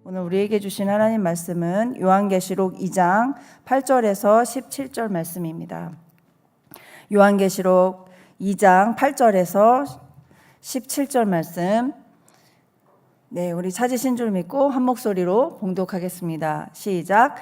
오늘 우리에게 주신 하나님 말씀은 요한계시록 2장 8절에서 17절 말씀입니다. 요한계시록 2장 8절에서 17절 말씀. 네, 우리 찾으신 줄 믿고 한 목소리로 봉독하겠습니다. 시작.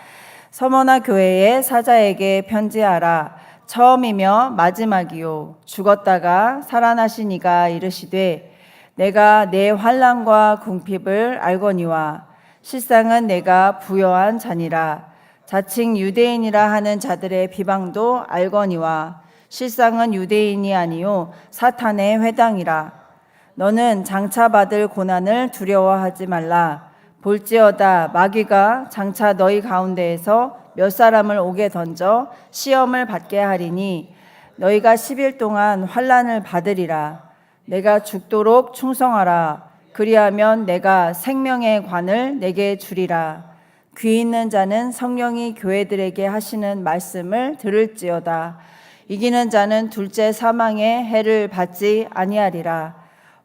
서머나 교회의 사자에게 편지하라. 처음이며 마지막이요 죽었다가 살아나신 이가 이르시되 내가 내 환난과 궁핍을 알거니와 실상은 내가 부요한 자니라. 자칭 유대인이라 하는 자들의 비방도 알거니와 실상은 유대인이 아니요 사탄의 회당이라. 너는 장차 받을 고난을 두려워하지 말라. 볼지어다 마귀가 장차 너희 가운데에서 몇 사람을 옥에 던져 시험을 받게 하리니 너희가 10일 동안 환난을 받으리라. 내가 죽도록 충성하라. 그리하면 내가 생명의 관을 내게 주리라. 귀 있는 자는 성령이 교회들에게 하시는 말씀을 들을지어다. 이기는 자는 둘째 사망의 해를 받지 아니하리라.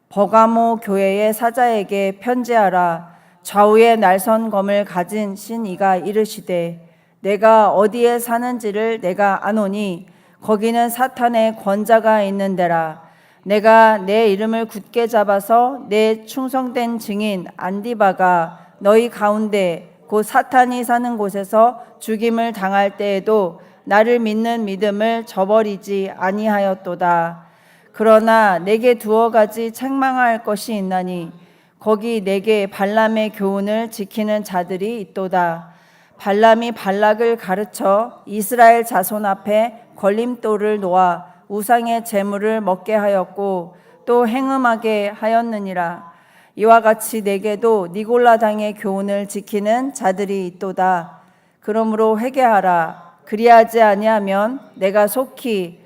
버가모 교회의 사자에게 편지하라. 좌우에 날선 검을 가진 이가 이르시되 내가 어디에 사는지를 내가 아노니 거기는 사탄의 권자가 있는 데라. 내가 내 이름을 굳게 잡아서 내 충성된 증인 안디바가 너희 가운데 곧 사탄이 사는 곳에서 죽임을 당할 때에도 나를 믿는 믿음을 저버리지 아니하였도다. 그러나 내게 두어 가지 책망할 것이 있나니 거기 내게 발람의 교훈을 지키는 자들이 있도다. 발람이 발락을 가르쳐 이스라엘 자손 앞에 걸림돌을 놓아 우상의 제물을 먹게 하였고 또 행음하게 하였느니라. 이와 같이 내게도 니골라 당의 교훈을 지키는 자들이 있도다. 그러므로 회개하라. 그리하지 아니하면 내가 속히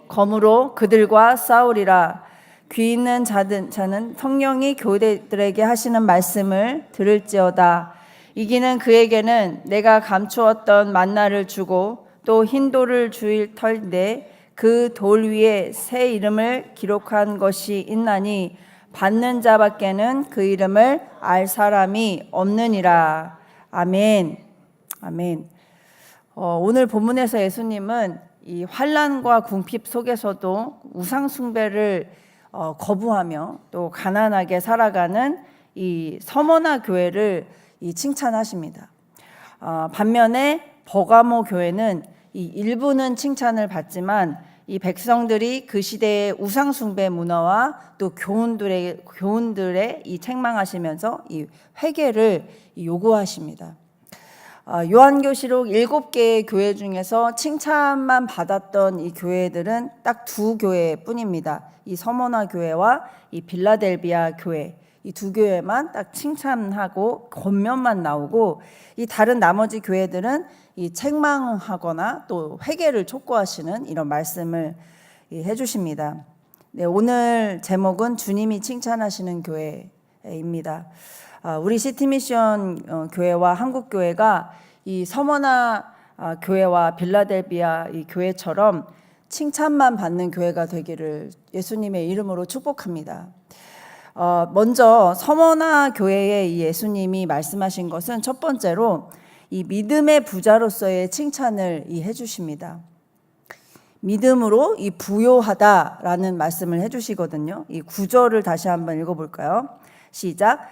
검으로 그들과 싸우리라. 귀 있는 자는 성령이 교회들에게 하시는 말씀을 들을지어다. 이기는 그에게는 내가 감추었던 만나를 주고 또 흰 돌을 주일 터인데 그 돌 위에 새 이름을 기록한 것이 있나니 받는 자밖에는 그 이름을 알 사람이 없느니라. 아멘. 아멘. 오늘 본문에서 예수님은 이 환난과 궁핍 속에서도 우상 숭배를 거부하며 또 가난하게 살아가는 이 서머나 교회를 칭찬하십니다. 반면에 버가모 교회는 이 일부는 칭찬을 받지만 이 백성들이 그 시대의 우상 숭배 문화와 또 교훈들에 이 책망하시면서 이 회개를 요구하십니다. 요한계시록 7개의 교회 중에서 칭찬만 받았던 이 교회들은 딱 두 교회뿐입니다. 이 서머나 교회와 이 빌라델비아 교회, 이 두 교회만 딱 칭찬하고 권면만 나오고 이 다른 나머지 교회들은 이 책망하거나 또 회개를 촉구하시는 이런 말씀을 해주십니다. 네, 오늘 제목은 주님이 칭찬하시는 교회입니다. 우리 시티미션 교회와 한국교회가 이 서머나 교회와 빌라델비아 이 교회처럼 칭찬만 받는 교회가 되기를 예수님의 이름으로 축복합니다. 먼저 서머나 교회에 이 예수님이 말씀하신 것은 첫 번째로 이 믿음의 부자로서의 칭찬을 해주십니다. 믿음으로 이 부요하다라는 말씀을 해주시거든요. 이 구절을 다시 한번 읽어볼까요? 시작.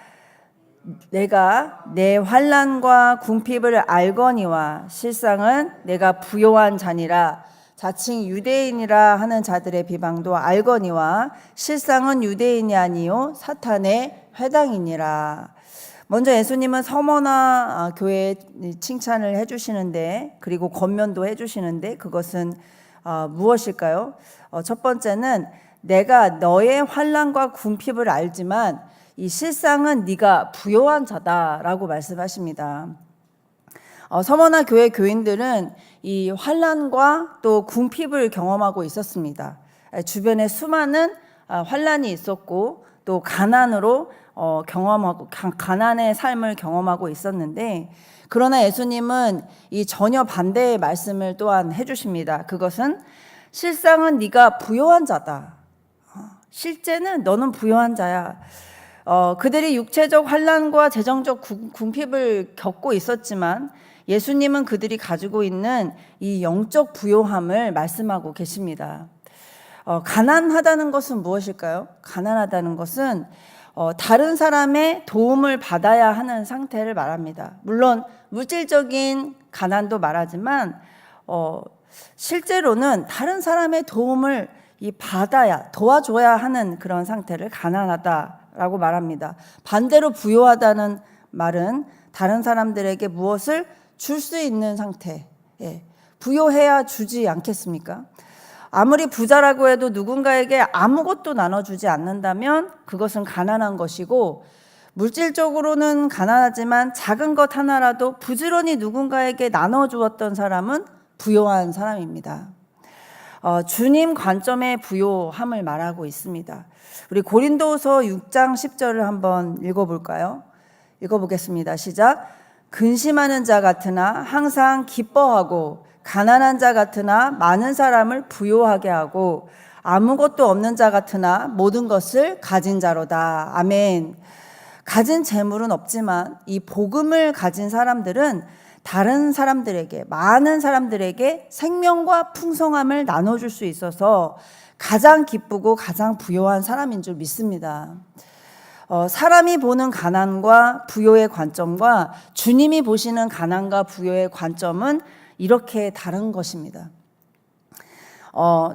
내가 내 환난과 궁핍을 알거니와 실상은 내가 부요한 자니라. 자칭 유대인이라 하는 자들의 비방도 알거니와 실상은 유대인이 아니요 사탄의 회당이니라. 먼저 예수님은 서머나 교회에 칭찬을 해주시는데 그리고 권면도 해주시는데 그것은 무엇일까요? 첫 번째는 내가 너의 환난과 궁핍을 알지만 이 실상은 네가 부요한 자다라고 말씀하십니다. 서머나 교회 교인들은 이 환난과 또 궁핍을 경험하고 있었습니다. 주변에 수많은 환난이 있었고 또 가난으로 경험하고 가난의 삶을 경험하고 있었는데 그러나 예수님은 이 전혀 반대의 말씀을 또한 해주십니다. 그것은 실상은 네가 부요한 자다. 실제는 너는 부요한 자야. 그들이 육체적 환난과 재정적 궁핍을 겪고 있었지만 예수님은 그들이 가지고 있는 이 영적 부요함을 말씀하고 계십니다. 가난하다는 것은 무엇일까요? 가난하다는 것은 다른 사람의 도움을 받아야 하는 상태를 말합니다. 물론 물질적인 가난도 말하지만 실제로는 다른 사람의 도움을 받아야, 도와줘야 하는 그런 상태를 가난하다라고 말합니다. 반대로 부요하다는 말은 다른 사람들에게 무엇을 줄 수 있는 상태, 부요해야 주지 않겠습니까? 아무리 부자라고 해도 누군가에게 아무것도 나눠주지 않는다면 그것은 가난한 것이고, 물질적으로는 가난하지만 작은 것 하나라도 부지런히 누군가에게 나눠주었던 사람은 부요한 사람입니다. 주님 관점의 부요함을 말하고 있습니다. 우리 고린도서 6장 10절을 한번 읽어볼까요? 읽어보겠습니다. 시작. 근심하는 자 같으나 항상 기뻐하고, 가난한 자 같으나 많은 사람을 부요하게 하고, 아무것도 없는 자 같으나 모든 것을 가진 자로다. 아멘. 가진 재물은 없지만 이 복음을 가진 사람들은 다른 사람들에게, 많은 사람들에게 생명과 풍성함을 나눠줄 수 있어서 가장 기쁘고 가장 부요한 사람인 줄 믿습니다. 사람이 보는 가난과 부요의 관점과 주님이 보시는 가난과 부요의 관점은 이렇게 다른 것입니다.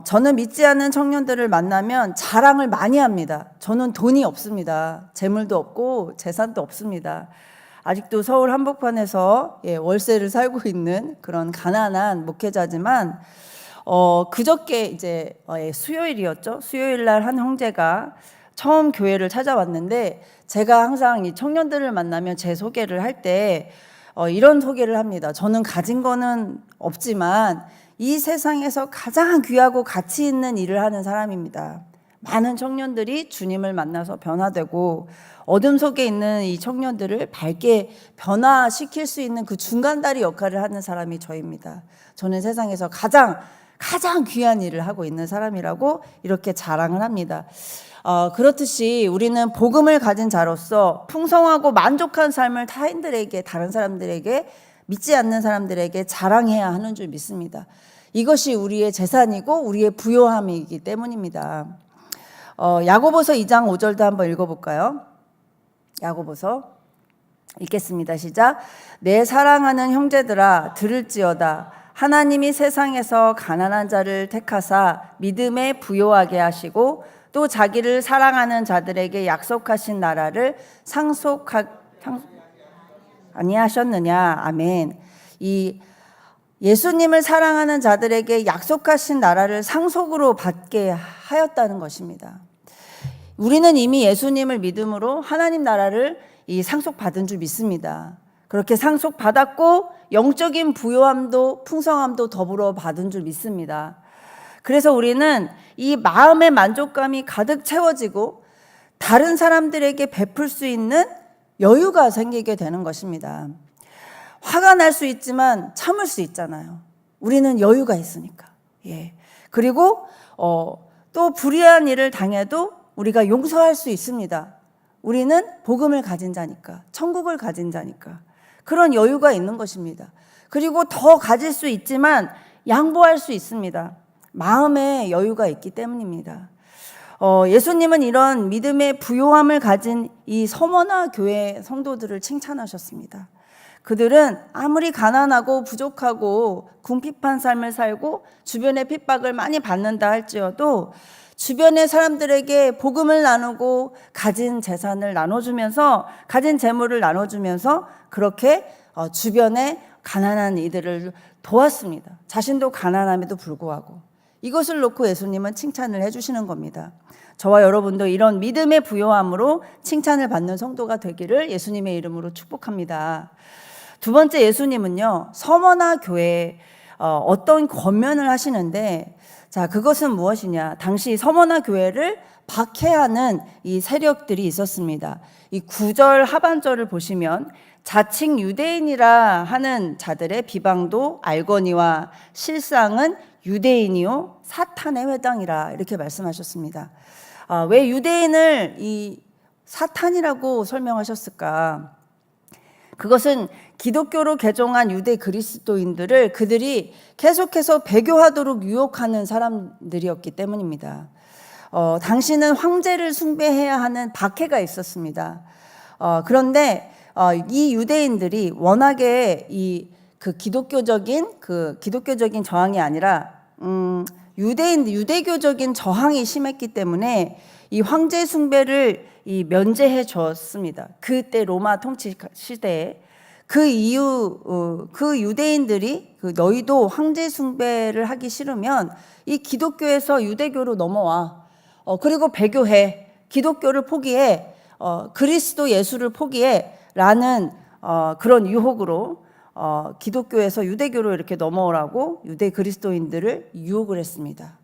저는 믿지 않는 청년들을 만나면 자랑을 많이 합니다. 저는 돈이 없습니다. 재물도 없고 재산도 없습니다. 아직도 서울 한복판에서 월세를 살고 있는 그런 가난한 목회자지만 그저께 이제 수요일이었죠. 수요일 날 한 형제가 처음 교회를 찾아왔는데, 제가 항상 이 청년들을 만나면 제 소개를 할 때 이런 소개를 합니다. 저는 가진 거는 없지만 이 세상에서 가장 귀하고 가치 있는 일을 하는 사람입니다. 많은 청년들이 주님을 만나서 변화되고 어둠 속에 있는 이 청년들을 밝게 변화시킬 수 있는 그 중간다리 역할을 하는 사람이 저입니다. 저는 세상에서 가장 귀한 일을 하고 있는 사람이라고 이렇게 자랑을 합니다. 그렇듯이 우리는 복음을 가진 자로서 풍성하고 만족한 삶을 타인들에게, 다른 사람들에게, 믿지 않는 사람들에게 자랑해야 하는 줄 믿습니다. 이것이 우리의 재산이고 우리의 부요함이기 때문입니다. 야고보서 2장 5절도 한번 읽어볼까요? 야고보서 읽겠습니다. 시작. 내 사랑하는 형제들아 들을지어다. 하나님이 세상에서 가난한 자를 택하사 믿음에 부요하게 하시고 또 자기를 사랑하는 자들에게 약속하신 나라를 아니하셨느냐. 아멘. 이 예수님을 사랑하는 자들에게 약속하신 나라를 상속으로 받게 하였다는 것입니다. 우리는 이미 예수님을 믿음으로 하나님 나라를 상속받은 줄 믿습니다. 그렇게 상속받았고 영적인 부요함도 풍성함도 더불어 받은 줄 믿습니다. 그래서 우리는 이 마음의 만족감이 가득 채워지고 다른 사람들에게 베풀 수 있는 여유가 생기게 되는 것입니다. 화가 날 수 있지만 참을 수 있잖아요. 우리는 여유가 있으니까. 그리고 또 불의한 일을 당해도 우리가 용서할 수 있습니다. 우리는 복음을 가진 자니까, 천국을 가진 자니까 그런 여유가 있는 것입니다. 그리고 더 가질 수 있지만 양보할 수 있습니다. 마음의 여유가 있기 때문입니다. 예수님은 이런 믿음의 부요함을 가진 이 서머나 교회 성도들을 칭찬하셨습니다. 그들은 아무리 가난하고 부족하고 궁핍한 삶을 살고 주변의 핍박을 많이 받는다 할지어도 주변의 사람들에게 복음을 나누고 가진 재산을 나눠주면서, 가진 재물을 나눠주면서 그렇게 주변의 가난한 이들을 도왔습니다. 자신도 가난함에도 불구하고. 이것을 놓고 예수님은 칭찬을 해주시는 겁니다. 저와 여러분도 이런 믿음의 부요함으로 칭찬을 받는 성도가 되기를 예수님의 이름으로 축복합니다. 두 번째, 예수님은요, 서머나 교회에 어떤 권면을 하시는데, 자, 그것은 무엇이냐? 당시 서머나 교회를 박해하는 이 세력들이 있었습니다. 이 9절 하반절을 보시면 자칭 유대인이라 하는 자들의 비방도 알거니와 실상은 유대인이요 사탄의 회당이라 이렇게 말씀하셨습니다. 왜 유대인을 이 사탄이라고 설명하셨을까? 그것은 기독교로 개종한 유대 그리스도인들을 그들이 계속해서 배교하도록 유혹하는 사람들이었기 때문입니다. 당시는 황제를 숭배해야 하는 박해가 있었습니다. 그런데 이 유대인들이 워낙에 그 기독교적인 저항이 아니라 유대교적인 저항이 심했기 때문에 이 황제 숭배를 면제해 줬습니다. 그때 로마 통치 시대에 그 이후 그 유대인들이 너희도 황제 숭배를 하기 싫으면 이 기독교에서 유대교로 넘어와. 그리고 배교해. 기독교를 포기해. 그리스도 예수를 포기해. 라는 그런 유혹으로 기독교에서 유대교로 이렇게 넘어오라고 유대 그리스도인들을 유혹을 했습니다.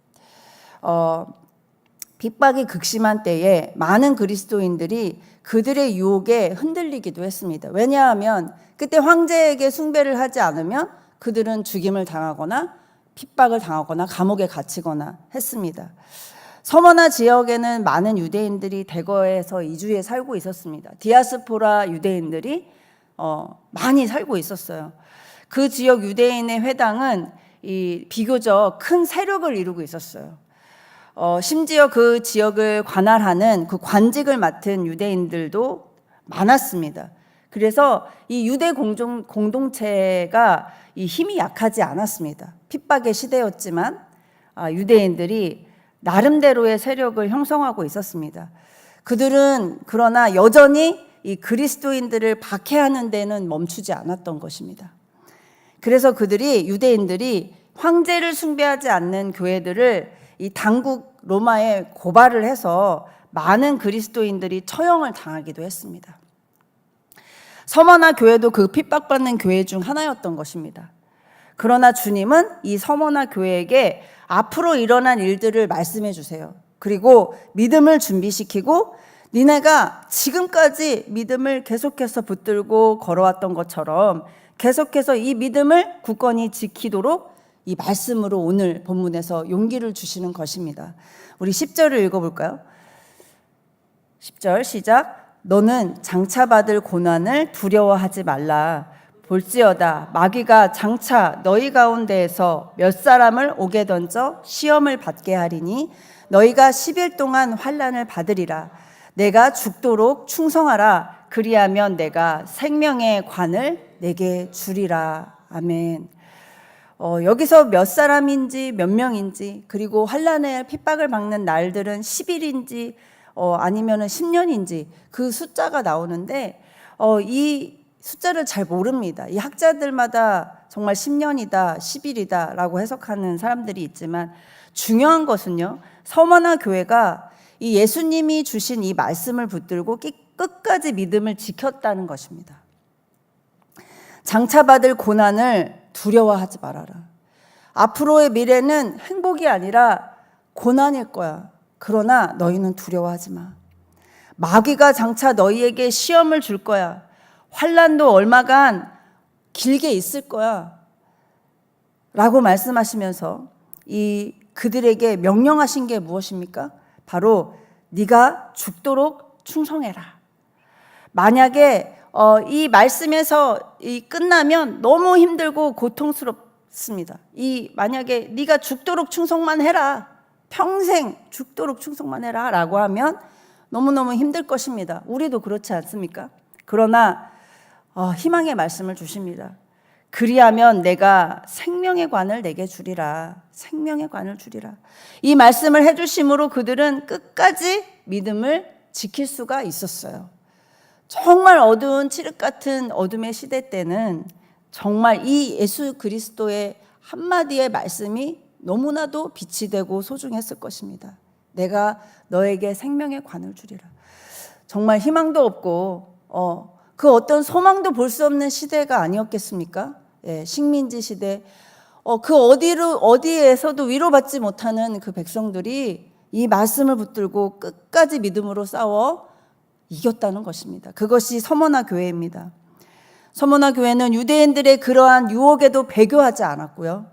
핍박이 극심한 때에 많은 그리스도인들이 그들의 유혹에 흔들리기도 했습니다. 왜냐하면 그때 황제에게 숭배를 하지 않으면 그들은 죽임을 당하거나 핍박을 당하거나 감옥에 갇히거나 했습니다. 서머나 지역에는 많은 유대인들이 대거에서 이주해 살고 있었습니다. 디아스포라 유대인들이 많이 살고 있었어요. 그 지역 유대인의 회당은 비교적 큰 세력을 이루고 있었어요. 심지어 그 지역을 관할하는 그 관직을 맡은 유대인들도 많았습니다. 그래서 이 유대 공동체가 이 힘이 약하지 않았습니다. 핍박의 시대였지만 유대인들이 나름대로의 세력을 형성하고 있었습니다. 그들은 그러나 여전히 이 그리스도인들을 박해하는 데는 멈추지 않았던 것입니다. 그래서 유대인들이 황제를 숭배하지 않는 교회들을 이 당국 로마에 고발을 해서 많은 그리스도인들이 처형을 당하기도 했습니다. 서머나 교회도 그 핍박받는 교회 중 하나였던 것입니다. 그러나 주님은 이 서머나 교회에게 앞으로 일어난 일들을 말씀해 주세요. 그리고 믿음을 준비시키고 니네가 지금까지 믿음을 계속해서 붙들고 걸어왔던 것처럼 계속해서 이 믿음을 굳건히 지키도록 이 말씀으로 오늘 본문에서 용기를 주시는 것입니다. 우리 10절을 읽어볼까요? 10절 시작. 너는 장차받을 고난을 두려워하지 말라. 볼지어다 마귀가 장차 너희 가운데에서 몇 사람을 옥에 던져 시험을 받게 하리니 너희가 10일 동안 환난을 받으리라. 내가 죽도록 충성하라. 그리하면 내가 생명의 관을 내게 주리라. 아멘. 여기서 몇 사람인지 몇 명인지 그리고 환난의 핍박을 받는 날들은 10일인지 아니면 10년인지 그 숫자가 나오는데 이 숫자를 잘 모릅니다. 이 학자들마다 정말 10년이다 10일이다 라고 해석하는 사람들이 있지만 중요한 것은요, 서머나 교회가 이 예수님이 주신 이 말씀을 붙들고 끝까지 믿음을 지켰다는 것입니다. 장차 받을 고난을 두려워하지 말아라. 앞으로의 미래는 행복이 아니라 고난일 거야. 그러나 너희는 두려워하지 마. 마귀가 장차 너희에게 시험을 줄 거야. 환난도 얼마간 길게 있을 거야. 라고 말씀하시면서 그들에게 명령하신 게 무엇입니까? 바로 네가 죽도록 충성해라. 만약에 이 말씀에서 끝나면 너무 힘들고 고통스럽습니다. 만약에 네가 죽도록 충성만 해라, 평생 죽도록 충성만 해라 라고 하면 너무너무 힘들 것입니다. 우리도 그렇지 않습니까? 그러나 희망의 말씀을 주십니다. 그리하면 내가 생명의 관을 내게 주리라. 생명의 관을 주리라. 이 말씀을 해주심으로 그들은 끝까지 믿음을 지킬 수가 있었어요. 정말 어두운 칠흑 같은 어둠의 시대 때는 정말 이 예수 그리스도의 한마디의 말씀이 너무나도 빛이 되고 소중했을 것입니다. 내가 너에게 생명의 관을 주리라. 정말 희망도 없고 그 어떤 소망도 볼 수 없는 시대가 아니었겠습니까? 식민지 시대, 그 어디에서도 위로받지 못하는 그 백성들이 이 말씀을 붙들고 끝까지 믿음으로 싸워 이겼다는 것입니다. 그것이 서머나 교회입니다. 서머나 교회는 유대인들의 그러한 유혹에도 배교하지 않았고요,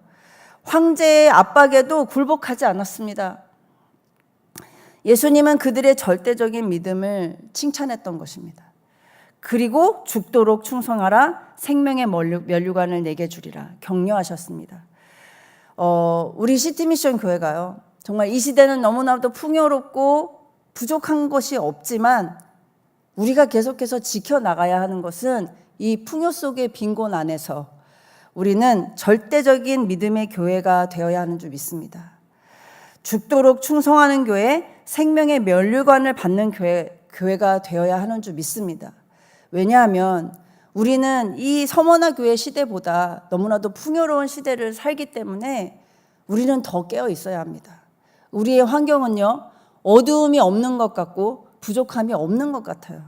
황제의 압박에도 굴복하지 않았습니다. 예수님은 그들의 절대적인 믿음을 칭찬했던 것입니다. 그리고 죽도록 충성하라, 생명의 면류관을 내게 주리라 격려하셨습니다. 우리 시티미션 교회가요, 정말 이 시대는 너무나도 풍요롭고 부족한 것이 없지만 우리가 계속해서 지켜나가야 하는 것은 이 풍요 속의 빈곤 안에서 우리는 절대적인 믿음의 교회가 되어야 하는 줄 믿습니다. 죽도록 충성하는 교회, 생명의 면류관을 받는 교회가 되어야 하는 줄 믿습니다. 왜냐하면 우리는 이 서머나 교회 시대보다 너무나도 풍요로운 시대를 살기 때문에 우리는 더 깨어 있어야 합니다. 우리의 환경은요, 어두움이 없는 것 같고 부족함이 없는 것 같아요.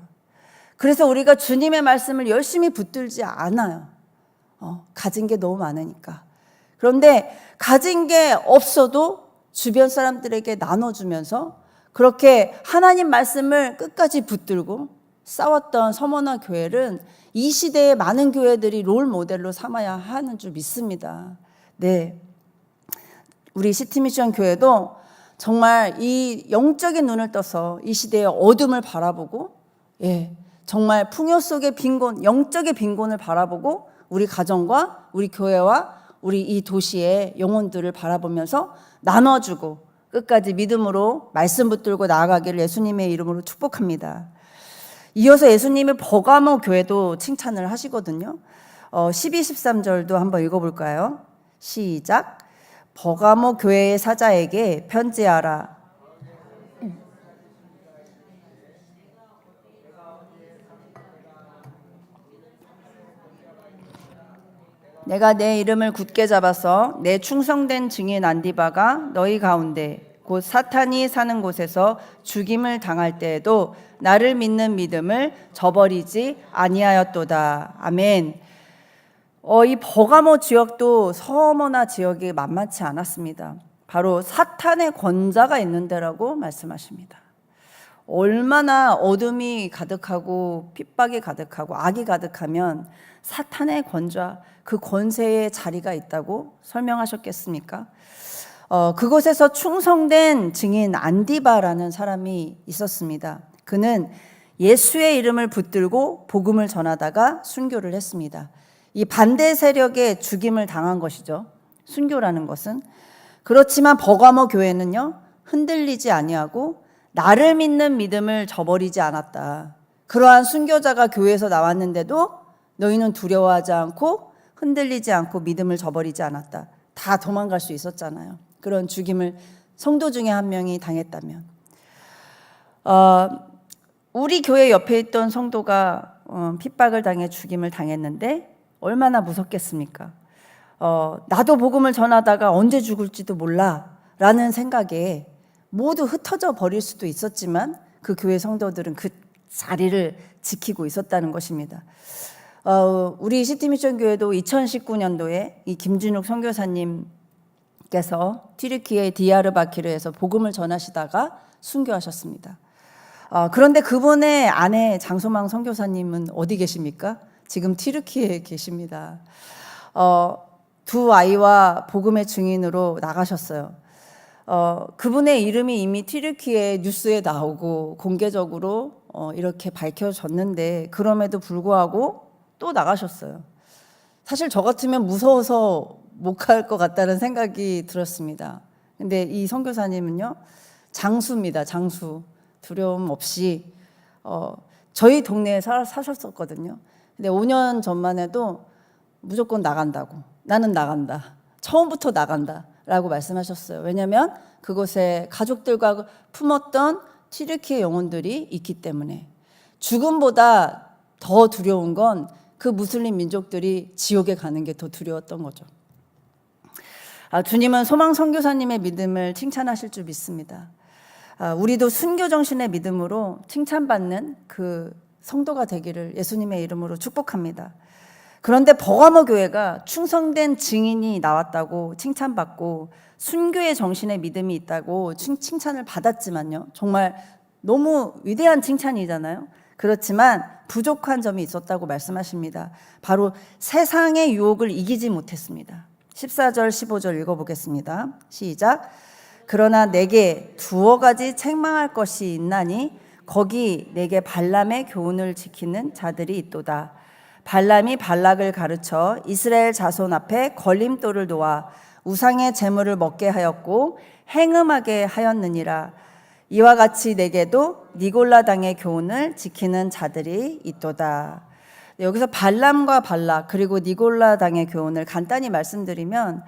그래서 우리가 주님의 말씀을 열심히 붙들지 않아요. 가진 게 너무 많으니까. 그런데 가진 게 없어도 주변 사람들에게 나눠주면서 그렇게 하나님 말씀을 끝까지 붙들고 싸웠던 서머나 교회는 이 시대의 많은 교회들이 롤 모델로 삼아야 하는 줄 믿습니다. 네, 우리 시티미션 교회도 정말 이 영적인 눈을 떠서 이 시대의 어둠을 바라보고, 정말 풍요 속의 빈곤, 영적의 빈곤을 바라보고 우리 가정과 우리 교회와 우리 이 도시의 영혼들을 바라보면서 나눠주고 끝까지 믿음으로 말씀 붙들고 나아가기를 예수님의 이름으로 축복합니다. 이어서 예수님의 버가모 교회도 칭찬을 하시거든요. 12, 13절도 한번 읽어볼까요? 시작. 버가모 교회의 사자에게 편지하라. 내가 내 이름을 굳게 잡아서 내 충성된 증인 안디바가 너희 가운데 곧 사탄이 사는 곳에서 죽임을 당할 때에도 나를 믿는 믿음을 저버리지 아니하였도다. 아멘. 이 버가모 지역도 서머나 지역이 만만치 않았습니다. 바로 사탄의 권자가 있는 데라고 말씀하십니다. 얼마나 어둠이 가득하고 핍박이 가득하고 악이 가득하면 사탄의 권좌, 그 권세의 자리가 있다고 설명하셨겠습니까? 그곳에서 충성된 증인 안디바라는 사람이 있었습니다. 그는 예수의 이름을 붙들고 복음을 전하다가 순교를 했습니다. 이 반대 세력에 죽임을 당한 것이죠. 순교라는 것은. 그렇지만 버가모 교회는요, 흔들리지 아니하고 나를 믿는 믿음을 저버리지 않았다. 그러한 순교자가 교회에서 나왔는데도 너희는 두려워하지 않고 흔들리지 않고 믿음을 저버리지 않았다. 다 도망갈 수 있었잖아요. 그런 죽임을 성도 중에 한 명이 당했다면. 우리 교회 옆에 있던 성도가 핍박을 당해 죽임을 당했는데 얼마나 무섭겠습니까? 나도 복음을 전하다가 언제 죽을지도 몰라 라는 생각에 모두 흩어져 버릴 수도 있었지만 그 교회 성도들은 그 자리를 지키고 있었다는 것입니다. 우리 시티미션 교회도 2019년도에 이 김준욱 선교사님께서 튀르키예 디야르바키르에서 복음을 전하시다가 순교하셨습니다. 그런데 그분의 아내 장소망 선교사님은 어디 계십니까? 지금 튀르키예에 계십니다. 두 아이와 복음의 증인으로 나가셨어요. 그분의 이름이 이미 튀르키예 뉴스에 나오고 공개적으로 이렇게 밝혀졌는데 그럼에도 불구하고 또 나가셨어요. 사실 저 같으면 무서워서 못 갈 것 같다는 생각이 들었습니다. 근데 이 선교사님은요, 장수입니다. 장수. 두려움 없이 저희 동네에 사셨었거든요. 근데 5년 전만 해도 무조건 나간다고, 나는 나간다, 처음부터 나간다 라고 말씀하셨어요. 왜냐하면 그곳에 가족들과 품었던 튀르키예 영혼들이 있기 때문에. 죽음보다 더 두려운 건 그 무슬림 민족들이 지옥에 가는 게 더 두려웠던 거죠. 주님은 소망 선교사님의 믿음을 칭찬하실 줄 믿습니다. 우리도 순교 정신의 믿음으로 칭찬받는 그 성도가 되기를 예수님의 이름으로 축복합니다. 그런데 버가모 교회가 충성된 증인이 나왔다고 칭찬받고 순교의 정신의 믿음이 있다고 칭찬을 받았지만요, 정말 너무 위대한 칭찬이잖아요. 그렇지만 부족한 점이 있었다고 말씀하십니다. 바로 세상의 유혹을 이기지 못했습니다. 14절 15절 읽어보겠습니다. 시작. 그러나 내게 두어 가지 책망할 것이 있나니 거기 내게 발람의 교훈을 지키는 자들이 있도다. 발람이 발락을 가르쳐 이스라엘 자손 앞에 걸림돌을 놓아 우상의 제물을 먹게 하였고 행음하게 하였느니라. 이와 같이 내게도 니골라 당의 교훈을 지키는 자들이 있도다. 여기서 발람과 발락 그리고 니골라 당의 교훈을 간단히 말씀드리면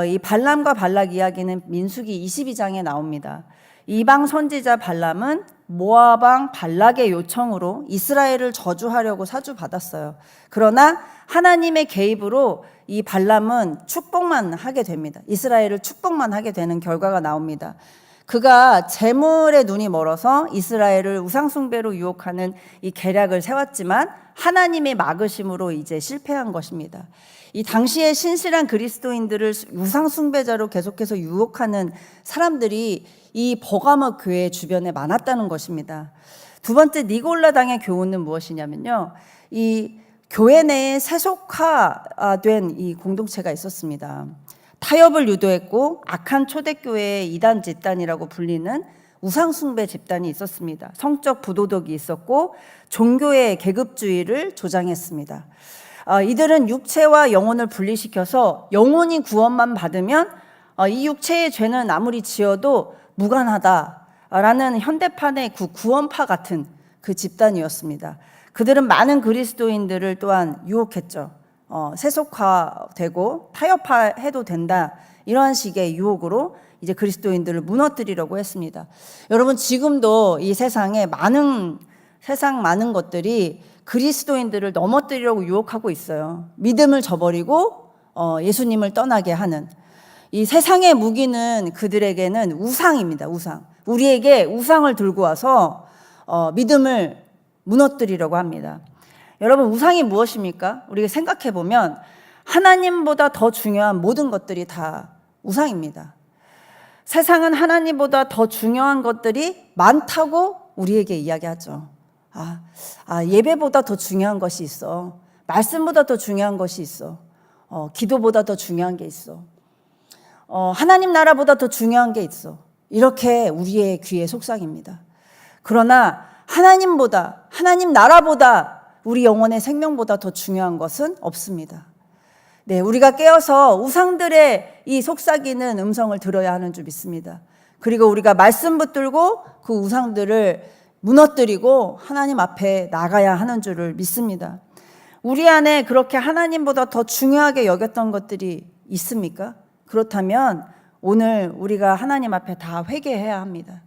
이 발람과 발락 이야기는 민수기 22장에 나옵니다. 이방 선지자 발람은 모압 왕 발락의 요청으로 이스라엘을 저주하려고 사주받았어요. 그러나 하나님의 개입으로 이 발람은 축복만 하게 됩니다. 이스라엘을 축복만 하게 되는 결과가 나옵니다. 그가 재물에 눈이 멀어서 이스라엘을 우상숭배로 유혹하는 이 계략을 세웠지만 하나님의 막으심으로 이제 실패한 것입니다. 이 당시에 신실한 그리스도인들을 우상숭배자로 계속해서 유혹하는 사람들이 이 버가모 교회 주변에 많았다는 것입니다. 두 번째 니골라 당의 교훈은 무엇이냐면요, 이 교회 내에 세속화된 이 공동체가 있었습니다. 타협을 유도했고 악한 초대교회의 이단 집단이라고 불리는 우상숭배 집단이 있었습니다. 성적 부도덕이 있었고 종교의 계급주의를 조장했습니다. 이들은 육체와 영혼을 분리시켜서 영혼이 구원만 받으면 이 육체의 죄는 아무리 지어도 무관하다라는 현대판의 구원파 같은 그 집단이었습니다. 그들은 많은 그리스도인들을 또한 유혹했죠. 세속화되고 타협화해도 된다, 이러한 식의 유혹으로 이제 그리스도인들을 무너뜨리려고 했습니다. 여러분, 지금도 이 세상에 세상 많은 것들이 그리스도인들을 넘어뜨리려고 유혹하고 있어요. 믿음을 저버리고 예수님을 떠나게 하는 이 세상의 무기는 그들에게는 우상입니다. 우상. 우리에게 우상을 들고 와서 믿음을 무너뜨리려고 합니다. 여러분, 우상이 무엇입니까? 우리가 생각해 보면 하나님보다 더 중요한 모든 것들이 다 우상입니다. 세상은 하나님보다 더 중요한 것들이 많다고 우리에게 이야기하죠. 예배보다 더 중요한 것이 있어. 말씀보다 더 중요한 것이 있어. 기도보다 더 중요한 게 있어. 하나님 나라보다 더 중요한 게 있어. 이렇게 우리의 귀에 속삭입니다. 그러나 하나님보다, 하나님 나라보다, 우리 영혼의 생명보다 더 중요한 것은 없습니다. 네, 우리가 깨어서 우상들의 이 속삭이는 음성을 들어야 하는 줄 믿습니다. 그리고 우리가 말씀 붙들고 그 우상들을 무너뜨리고 하나님 앞에 나가야 하는 줄을 믿습니다. 우리 안에 그렇게 하나님보다 더 중요하게 여겼던 것들이 있습니까? 그렇다면 오늘 우리가 하나님 앞에 다 회개해야 합니다.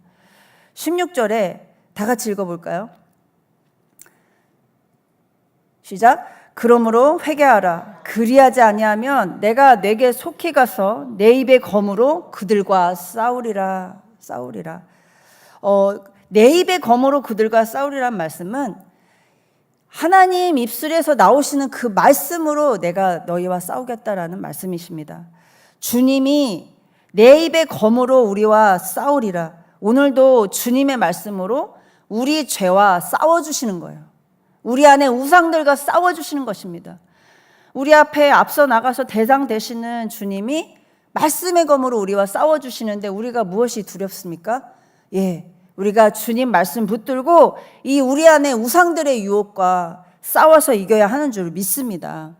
16절에 다 같이 읽어볼까요? 시작. 그러므로 회개하라. 그리하지 아니하면 내가 내게 속히 가서 내 입의 검으로 그들과 싸우리라. 내 입의 검으로 그들과 싸우리란 말씀은 하나님 입술에서 나오시는 그 말씀으로 내가 너희와 싸우겠다라는 말씀이십니다. 주님이 내 입의 검으로 우리와 싸우리라. 오늘도 주님의 말씀으로 우리 죄와 싸워주시는 거예요. 우리 안에 우상들과 싸워주시는 것입니다. 우리 앞에 앞서 나가서 대장 되시는 주님이 말씀의 검으로 우리와 싸워주시는데 우리가 무엇이 두렵습니까? 우리가 주님 말씀 붙들고 이 우리 안에 우상들의 유혹과 싸워서 이겨야 하는 줄 믿습니다.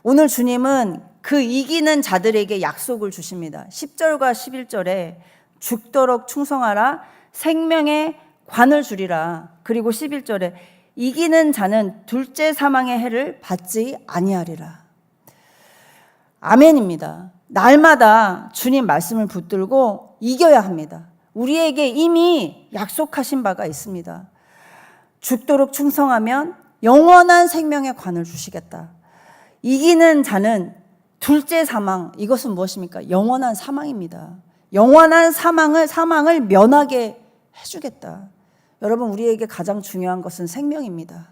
오늘 주님은 그 이기는 자들에게 약속을 주십니다. 10절과 11절에 죽도록 충성하라, 생명의 관을 주리라. 그리고 11절에 이기는 자는 둘째 사망의 해를 받지 아니하리라. 아멘입니다. 날마다 주님 말씀을 붙들고 이겨야 합니다. 우리에게 이미 약속하신 바가 있습니다. 죽도록 충성하면 영원한 생명의 관을 주시겠다. 이기는 자는 둘째 사망, 이것은 무엇입니까? 영원한 사망입니다. 영원한 사망을 면하게 해주겠다. 여러분, 우리에게 가장 중요한 것은 생명입니다.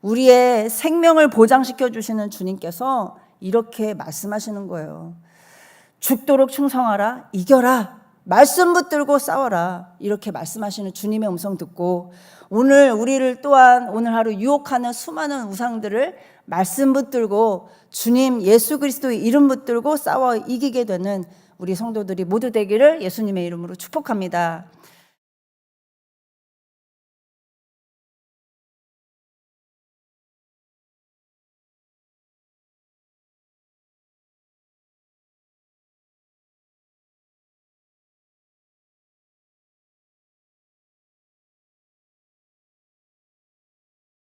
우리의 생명을 보장시켜 주시는 주님께서 이렇게 말씀하시는 거예요. 죽도록 충성하라, 이겨라, 말씀 붙들고 싸워라, 이렇게 말씀하시는 주님의 음성 듣고 오늘 우리를 또한 오늘 하루 유혹하는 수많은 우상들을 말씀 붙들고 주님 예수 그리스도의 이름 붙들고 싸워 이기게 되는 우리 성도들이 모두 되기를 예수님의 이름으로 축복합니다.